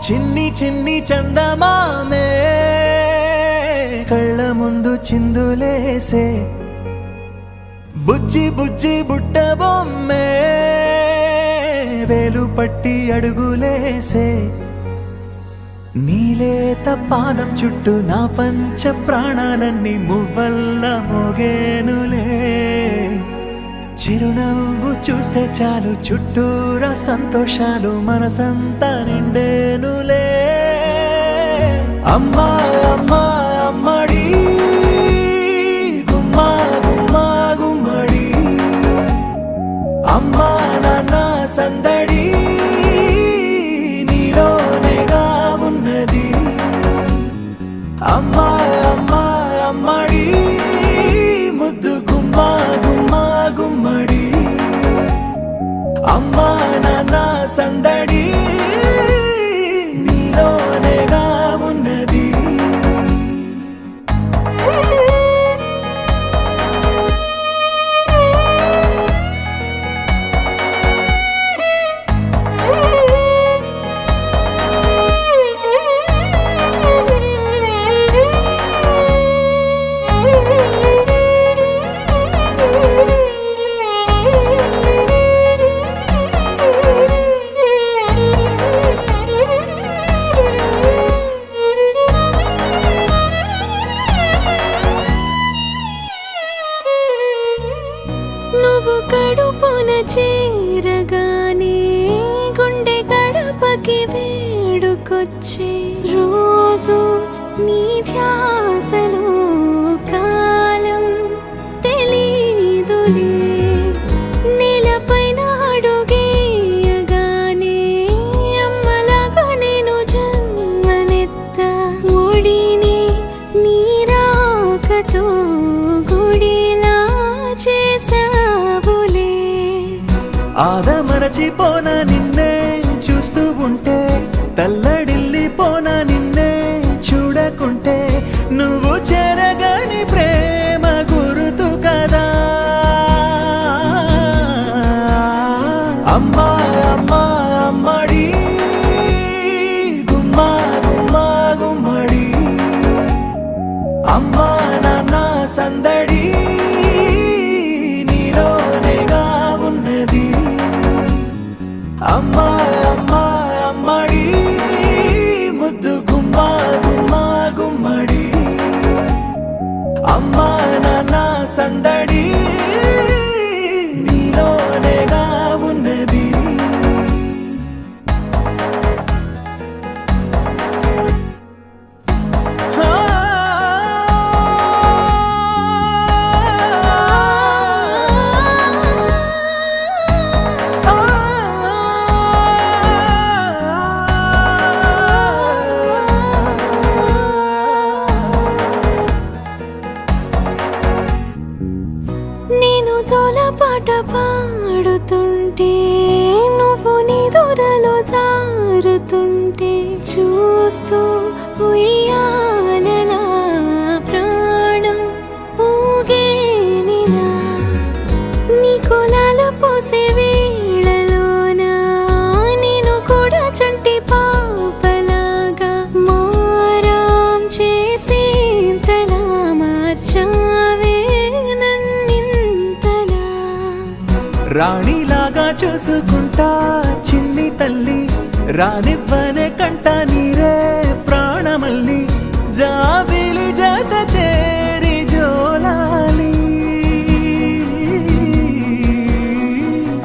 చిన్ని చిన్ని చందమామే కళ్ళ ముందు చిందులేసే బుజ్జి బుజ్జి బుట్ట బొమ్మే వేలు పట్టి అడుగులేసే నీలేత పాదం చుట్టూ నా పంచ ప్రాణాలన్నీ మువ్వల్ల మోగేనులే చిరునవ్వు చూస్తే చాలు చుట్టూరా సంతోషాలు మనసంతా నిండేనులే అమ్మా అమ్మా అమ్మడి గుమ్మా గుమ్మా గుమ్మడి అమ్మా నాన్న సందడి నీలోనేగా ఉన్నది అమ్మా అమ్మా అమ్మడి ముద్దు గుమ్మా గుమ్మా గుమ్మడి అమ్మా నాన్న సందడి నీలోనేగా ఉన్నది నువ్వు కడుపున చేరగానే గుండె గడపకి వేడుకొచ్చే రోజు నీ ధ్యాసలో కాలం తెలీదులే నేలపైన అడుగేయగానే అమ్మలాగా నేను జన్మనెత్త ఒడిని నీ రాకతో గుడిలా చేసావులే ఆదమరచిపోనా నిన్నే చూస్తూ ఉంటే తల్లడిల్లిపోనా నిన్నే చూడకుంటే నువ్వు చెరగని ప్రేమ గురుతు కదా అమ్మా అమ్మా అమ్మడి గుమ్మా గుమ్మా గుమ్మడి అమ్మా నాన్న సందడి నీలోనేగా ఉన్నది అమ్మా అమ్మా అమ్మడి ముద్దు గుమ్మా గుమ్మా గుమ్మడి అమ్మా నాన్న సందడి నీలోనేగా ఉన్నది నేను జోలపాట పాడుతుంటే నువ్వు నీ దూరలో జారుతుంటే చూస్తూ ఉయ్యాలలా ప్రాణం ఊగేనిలా నీ కులాల పోసే వేళలోనా నేను కూడా చంటి పాపలాగా మారాం చేసేంతలా మార్చావే రాణిలాగా చూసుకుంటా చిన్ని తల్లి రానివ్వనే కంట నీరే ప్రాణమల్లి జాబిలి జత చేరి జోలాలి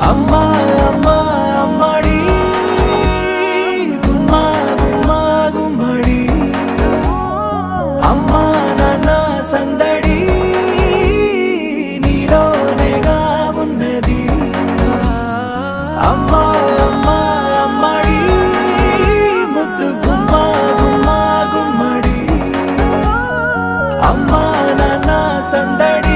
అమ్మా అమ్మా అమ్మడి గుమ్మా గుమ్మా గుమ్మడి అమ్మా నాన్న సందడి నీలోనేగా ఉన్నది అమ్మా అమ్మా అమ్మడి ముద్దు గుమ్మా గుమ్మా గుమ్మడి అమ్మా నాన్న సందడి